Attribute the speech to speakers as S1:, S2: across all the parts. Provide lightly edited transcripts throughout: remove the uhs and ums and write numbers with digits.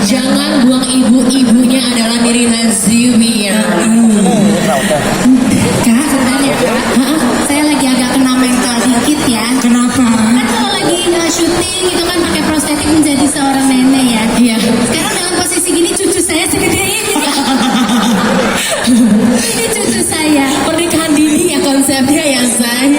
S1: Jangan buang ibu-ibunya adalah Nirina Zubir.
S2: Kak, sebenarnya Kak, saya lagi agak kena mental dikit ya.
S1: Kenapa?
S2: Kan kalau lagi syuting itu kan pakai prostetik menjadi seorang nenek ya.
S1: Iya.
S2: Sekarang dalam posisi gini cucu saya segede ini. Ini cucu saya.
S1: Pernikahan dini ya konsepnya ya say.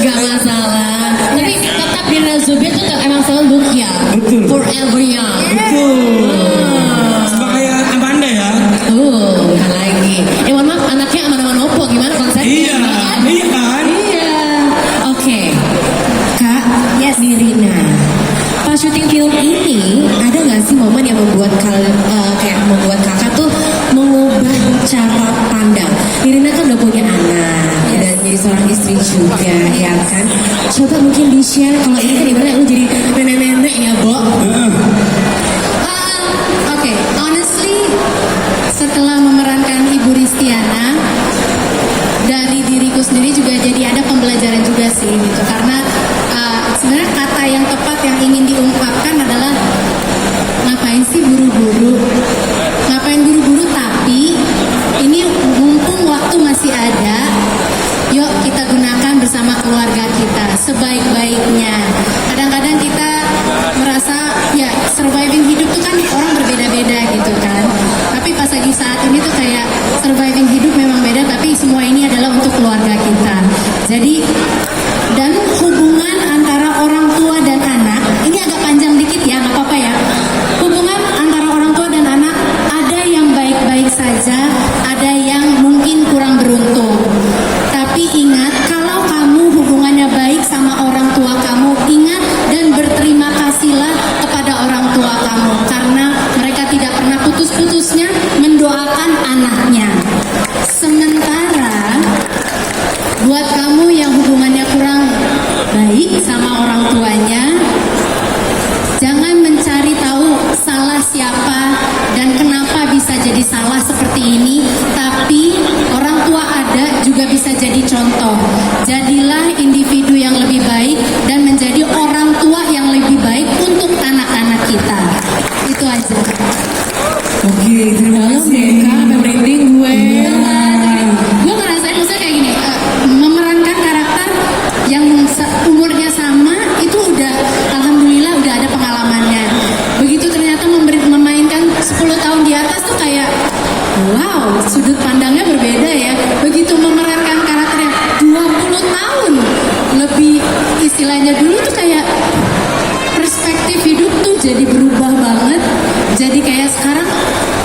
S1: Gak masalah. Tapi tetap Nirina Zubir tuh emang selalu look young.
S3: Betul.
S1: Forever young.
S3: Betul. Sebagai Amanda ya.
S1: Bukan lagi. Mohon maaf anaknya aman-aman opo gimana konsepnya?
S3: Iya, iya kan?
S1: Iya. Oke.
S2: Kak, yes.
S1: Nirina, pas syuting film ini ada nggak sih momen yang membuat kayak membuat kakak tuh mengubah cara pandang? Nirina kan udah punya anak dan jadi seorang istri juga, ya kan? Coba mungkin di share kalau ini kan ibaratnya lu jadi nenek-nenek ya, Bo.
S2: Oke, honestly, setelah memerankan Ibu Ristiana, dari diriku sendiri juga jadi ada pembelajaran juga sih gitu. Karena sebenarnya kata yang tepat yang ingin diungkapkan adalah ngapain sih buru-buru? Ngapain buru-buru? Tapi ini mumpung waktu masih ada, yuk kita gunakan bersama keluarga kita sebaik-baiknya. Kadang-kadang kita merasa ya surviving hidup tuh kan orang berbeda-beda gitu kan. Tapi pas lagi saat ini tuh kayak surviving hidup memang beda, tapi semua ini adalah untuk keluarga kita. Jadi dan hubungan antara orang tua dan anak ini agak panjang dikit ya, nggak apa-apa ya. Hubungan antara orang tua dan anak ada yang baik-baik saja, ada yang mungkin kurang beruntung. Tapi ingat, kalau kamu hubungannya baik sama orang tua kamu, ingat dan berterima kasihlah kepada orang tua kamu karena mereka tidak pernah putus-putusnya mendoakan anaknya. Sementara buat kamu yang hubungannya kurang baik sama orang tuanya, jangan mencari tahu salah siapa dan kenapa bisa jadi salah seperti ini. Tapi orang tua ada juga bisa jadi contoh. Jadilah individu yang lebih baik dan menjadi orang tua yang lebih baik untuk anak-anak kita. Itu aja.
S3: Oke, terima kasih.
S1: Kak, merinding gue.
S2: Gue ngerasain maksudnya kayak gini, memerankan karakter yang umurnya sama itu udah alhamdulillah udah ada pengalamannya. Begitu ternyata memainkan 10 tahun di atas tuh kayak wow, sudut pandangnya berbeda ya. Begitu memerankan karakter yang 20 tahun lebih, istilahnya dulu tuh kayak perspektif hidup tuh jadi berubah banget. Jadi kayak sekarang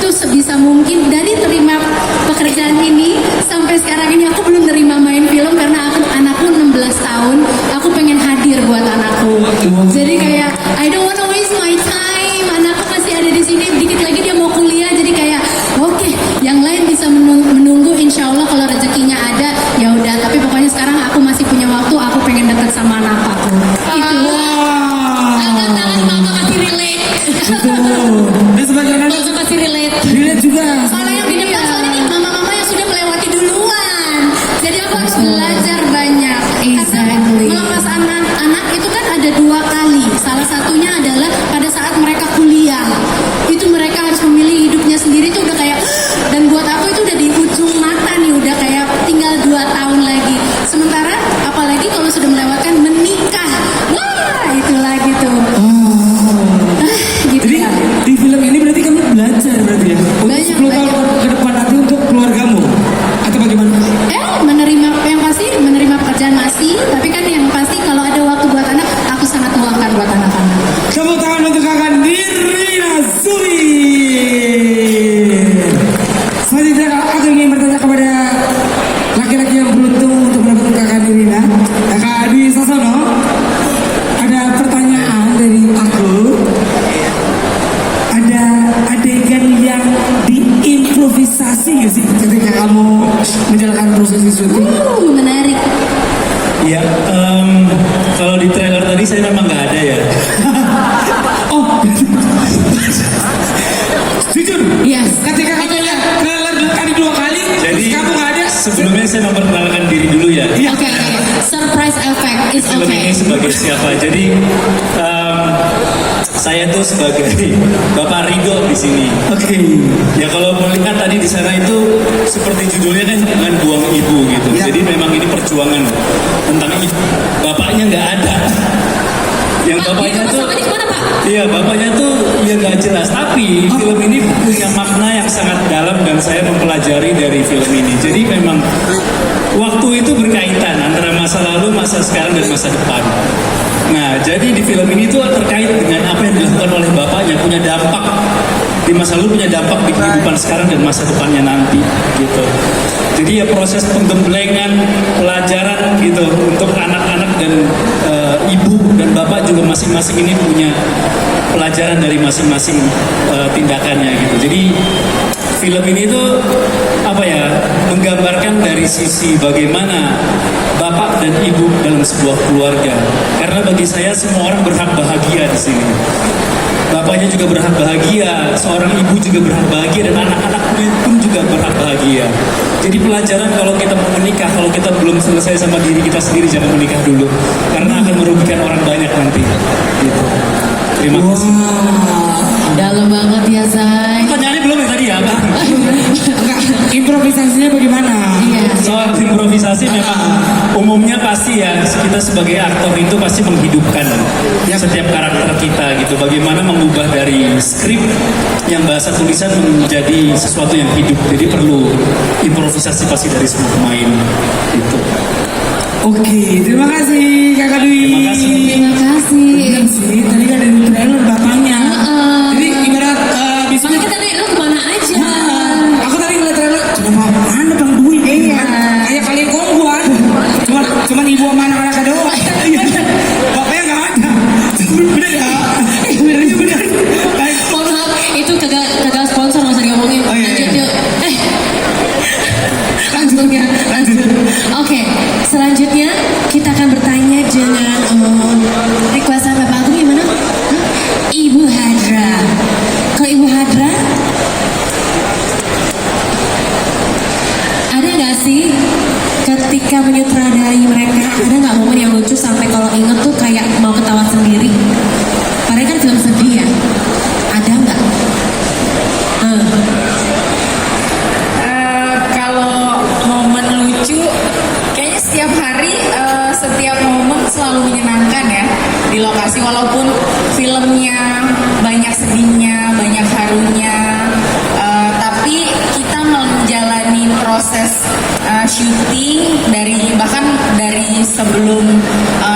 S2: tuh sebisa mungkin dari terima pekerjaan ini sampai sekarang ini aku belum terima main film karena anakku 16 tahun, aku pengen hadir buat anakku. Jadi kayak I don't wanna waste my time, anakku masih ada di sini, dikit lagi dia mau kuliah. Jadi kayak oke, yang lain bisa menunggu insya Allah kalau rezekinya ada ya udah. Tapi pokoknya sekarang aku masih punya waktu, aku pengen dekat sama anak aku. Itu. Angkat tangan mama kasih relate.
S3: Dan sebagai anak
S2: Langsung kasih relate.
S3: dilihat juga.
S2: Soalnya yang di depan soalnya nih mama-mama yang sudah melewati duluan. Jadi aku harus belajar banyak.
S1: Exactly.
S2: Karena melepas anak-anak itu kan ada 2 kali. Salah satunya adalah pada saat mereka kuliah. Itu mereka harus memilih hidupnya sendiri tuh udah kayak, dan buat aku itu udah di ujung mata nih, udah kayak tinggal 2 tahun lagi. Sementara apalagi kalau sudah melewatkan menikah. Wah, itu lagi tuh. Gitu
S3: Jadi
S2: ya.
S3: di film ini berarti kamu belajar berarti ya? Untuk
S2: Banyak,
S3: 10 tahun ke depan nanti untuk keluargamu atau bagaimana?
S2: Menerima yang pasti menerima pekerjaan masih, tapi kan yang pasti kalau ada waktu buat anak, aku sangat luangkan buat anak-anak.
S3: Tepuk tangan untuk kakak Nirina Zubir. Selanjutnya aku ingin bertanya kepada laki-laki yang beruntung untuk mendapatkan kakak Nirina, kakak Adi Sasono. Ada pertanyaan dari aku. Ada adegan yang diimprovisasi nggak sih ketika kamu menjalankan proses syuting?
S2: Menarik.
S4: Ya, kalau di trailer tadi saya memang nggak ada ya.
S3: Oh, jujur.
S1: Yes.
S3: Ketika kamu lihat trailer tadi 2 kali,
S4: Jadi
S3: terus kamu nggak ada.
S4: sebelumnya saya memperkenalkan diri dulu ya.
S3: Iya.
S1: Oke. Surprise effect is
S4: Film
S1: okay.
S4: ini sebagai siapa? Jadi saya tuh sebagai Bapak Rido di sini.
S3: Oke.
S4: Ya kalau melihat tadi di sana itu seperti judulnya kan dengan buang ibu gitu.
S3: Ya.
S4: Jadi memang ini perjuangan tentang ibu. Bapaknya nggak ada. Yang bapaknya tuh,
S1: Sama ini kemana Pak?
S4: iya bapaknya tuh ya nggak jelas. Tapi film ini punya makna yang sangat dalam dan saya mempelajari dari film ini. Jadi memang waktu itu berkaitan antara masa lalu, masa sekarang dan masa depan. Nah, jadi di film ini tuh terkait dengan apa yang dilakukan oleh bapaknya, punya dampak di masa lalu, punya dampak di kehidupan sekarang dan masa depannya nanti, gitu. Jadi ya proses penggemblengan pelajaran gitu untuk anak-anak dan ibu dan bapak juga masing-masing ini punya pelajaran dari masing-masing tindakannya gitu. Jadi film ini tuh apa ya, menggambarkan dari sisi bagaimana bapak dan ibu dalam sebuah keluarga. Karena bagi saya semua orang berhak bahagia di sini. Bapaknya juga berhak bahagia, seorang ibu juga berhak bahagia, dan anak-anaknya pun juga berhak bahagia. Jadi pelajaran kalau kita mau menikah, kalau kita belum selesai sama diri kita sendiri, jangan menikah dulu. Karena akan merugikan orang banyak nanti. Gitu. Terima kasih.
S1: Dalam banget ya Zai.
S4: Pertanyaannya belum ya tadi ya, Pak?
S3: Enggak, improvisasinya bagaimana?
S1: Iya.
S4: Soal improvisasi memang umumnya pasti ya, kita sebagai aktor itu pasti menghidupkan setiap karakter kita gitu. Bagaimana mengubah dari skrip yang bahasa tulisan menjadi sesuatu yang hidup. Jadi perlu improvisasi pasti dari semua pemain gitu.
S3: Oke, terima kasih Kakak Dwi.
S4: Terima kasih.
S1: Terima kasih.
S3: Bener sih, tadi kan dari trailer bapaknya. Jadi ibarat bisa.
S1: Makanya kita nanya lu kemana aja?
S3: Aku tadi ngeliat trailer, coba mana Bang Dwi?
S1: Iya.
S3: Kayak kalian kongguan. Cuman ibu sama anak-anaknya doang. Bapaknya nggak ada. Bener ya? Bener. Baik.
S1: Mohon maaf, itu kagak sponsor, nggak usah diomongin.
S3: Oh, iya, iya.
S1: Lanjut yuk.
S3: Lanjut.
S1: Oke, selanjutnya kita akan bertanya dengan requestan Bapak Agung gimana? Hah? Ibu Hadra. Kalau Ibu Hadra, ada nggak sih ketika menyutradarai mereka, ada nggak momen yang lucu sampai kalau inget tuh kayak mau ketawa sendiri? Padahal kan film sedih ya. Ada nggak?
S5: Kalau momen lucu, kayaknya setiap hari, setiap momen selalu menyenangkan ya di lokasi. Walaupun filmnya banyak sedihnya, banyak harunya, tapi kita menjalani proses syuting bahkan dari sebelum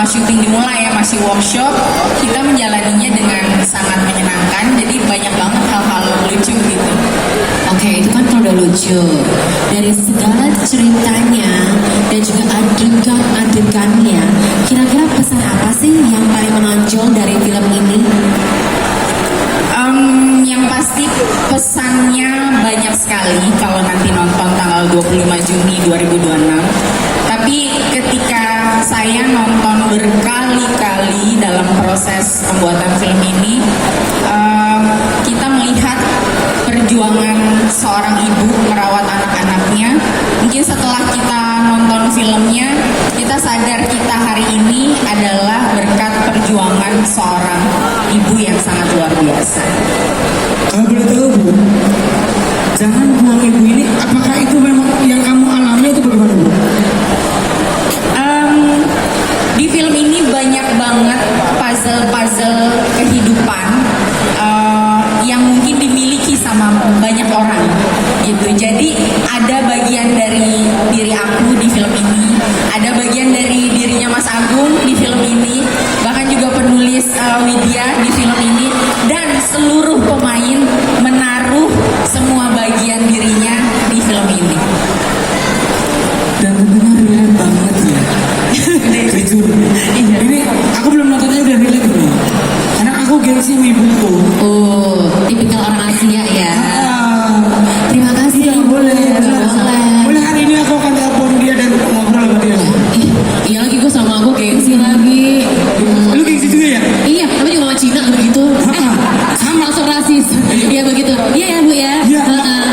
S5: syuting dimulai ya, masih workshop, kita menjalaninya dengan sangat menyenangkan. Jadi banyak banget hal-hal lucu gitu.
S1: Oke, itu kan kalau udah lucu. Dari segala ceritanya dan juga adegan-adegannya, kira-kira pesan apa sih yang paling menonjol dari film ini?
S5: Yang pasti pesannya banyak sekali kalau nanti nonton tanggal 25 Juni 2026. Tapi ketika saya nonton berkali-kali dalam proses pembuatan film ini, kita melihat perjuangan seorang ibu merawat anak-anaknya. Mungkin setelah kita nonton filmnya, kita sadar kita hari ini adalah berkat perjuangan seorang ibu yang sangat luar biasa.
S3: Kalau boleh tahu Bu, jangan buang ibu ini, apakah itu memang yang kamu alami atau bagaimana Bu?
S5: Di film ini banyak banget puzzle-puzzle kehidupan yang mungkin dimiliki sama banyak orang gitu. Jadi ada bagian dari diri aku di film ini, ada bagian dari dirinya Mas Agung di film ini, bahkan juga penulis Widya di film ini, dan seluruh pemain menaruh semua bagian dirinya di film ini.
S3: Dan tentunya relate banget ya. Jujur. Ini aku belum nontonnya udah relate nih. Karena aku gengsi sama ibuku.
S1: Oh, tipikal orang Asia ya. Terima kasih.
S3: Iya boleh.
S1: Boleh.
S3: Boleh hari ini aku akan telepon dia dan ngobrol sama dia.
S1: Iya lagi gue sama aku gengsi lagi.
S3: Lu gengsi juga ya?
S1: Iya, tapi juga sama Cina begitu. Sama langsung rasis. Iya begitu. Iya ya Bu ya.
S3: Iya.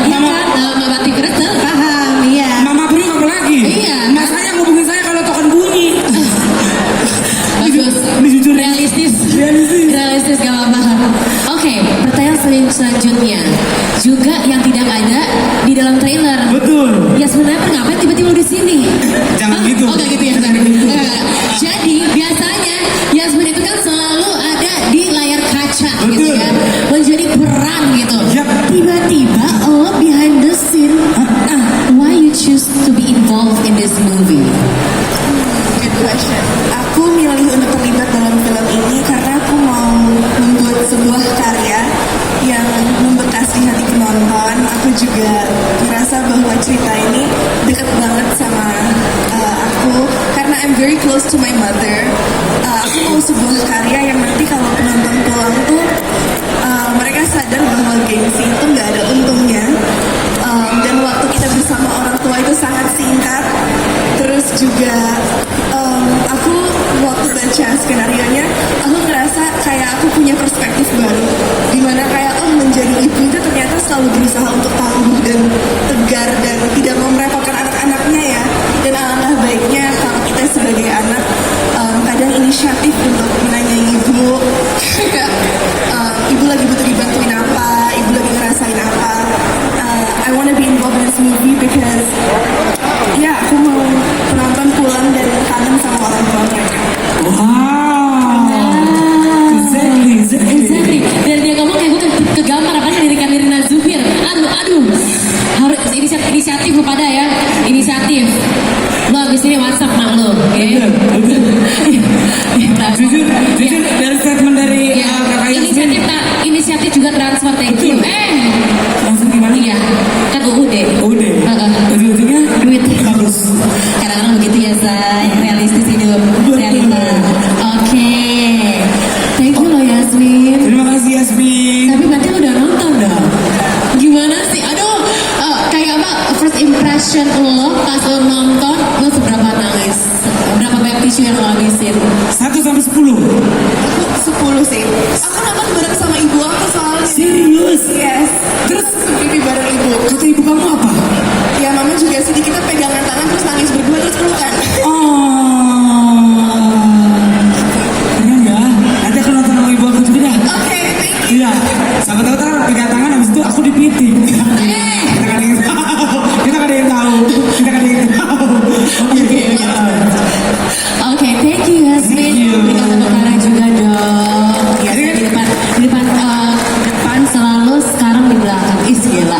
S1: Iya kan, Mbak Batik Rete paham. Iya.
S3: Mama Bro apa lagi?
S1: Iya.
S3: Mas saya ngubungin saya kalau token bunyi.
S1: Bagus.
S3: Ini jujur.
S1: Realistis.
S3: Realistis.
S1: Realistis gak apa-apa. saya selanjutnya juga yang tidak ada di dalam trailer.
S3: Betul.
S1: Ya sebenarnya ngapain tiba-tiba di sini?
S3: Jangan
S1: Hah?
S3: gitu.
S1: Oh nggak gitu ya. Sorry. Jadi biasanya Yasmin itu kan selalu ada di layar kaca gitu
S3: Betul.
S1: kan, menjadi peran gitu.
S3: Yap.
S1: Tiba-tiba lo behind the scene. Why you choose to be involved in this movie?
S6: Good question. Aku milih untuk terlibat dalam film ini karena aku mau membuat sebuah karya yang membekas di hati penonton. Aku juga merasa bahwa cerita ini dekat banget sama aku karena I'm very close to my mother. Aku mau sebuah karya yang nanti kalau penonton pulang tuh mereka sadar bahwa gengsi itu nggak ada untungnya. Dan waktu kita bersama orang tua itu sangat singkat. Terus juga aku waktu baca skenario-nya, aku ngerasa kayak aku punya perspektif baru. Dimana kayak menjadi ibu itu ternyata selalu berusaha untuk tangguh dan tegar dan tidak mau merepotkan anak-anaknya ya. Dan alangkah baiknya kalau kita sebagai anak kadang inisiatif untuk menanyai ibu. Kayak ibu lagi butuh dibantuin apa, ibu lagi ngerasain apa. I wanna be involved in this movie because ya aku mau penonton pulang dan kangen sama orang tua mereka.
S3: Wow. Exactly.
S1: Exactly. Dari dia ngomong kayak gue kegambar apalagi dari Kamirina Zubir. Aduh. Harus inisiatif kepada ya. Inisiatif. Lo abis ini WhatsApp mak lo.
S3: Betul. Jujur dari statement dari
S1: Ya,
S3: kakak Yasmin.
S1: inisiatif juga transfer thank you.
S3: Langsung gimana?
S1: Iya, kan UUD.
S3: Udah. Ujung-ujungnya
S1: Duit.
S3: bagus.
S1: Kadang-kadang begitu ya, say. Realistis hidup, realita. Oke. Thank you loh Yasmin.
S3: Terima kasih Yasmin.
S1: Tapi berarti lo udah nonton dong? Gimana sih? Aduh, kayak apa? First impression lo pas lo nonton, lo seberapa nangis? Berapa banyak tisu yang lo habisin?
S3: 1 sampai 10.
S6: Aku 10 sih. Aku nonton bareng sama ibu aku soalnya.
S3: Serius?
S6: Yes. Terus pipi bareng ibu.
S3: Kata ibu kamu apa?
S6: Ya mama juga sedih, kita pegangan tangan terus nangis berdua terus pelukan.
S3: Oh. Keren ya. Nanti aku nonton sama ibu aku juga dah.
S6: Oke, thank you.
S3: Iya. Sama tahu tahu pegang tangan habis itu aku dipiting. Kita kan ada yang tahu. Kita kan ada yang tahu. Oke.
S1: Oke, thank you Yasmin.
S3: Thank you.
S1: Berikan tepuk tangan juga dong. Ya, di depan selalu, sekarang di belakang. Ih, gila.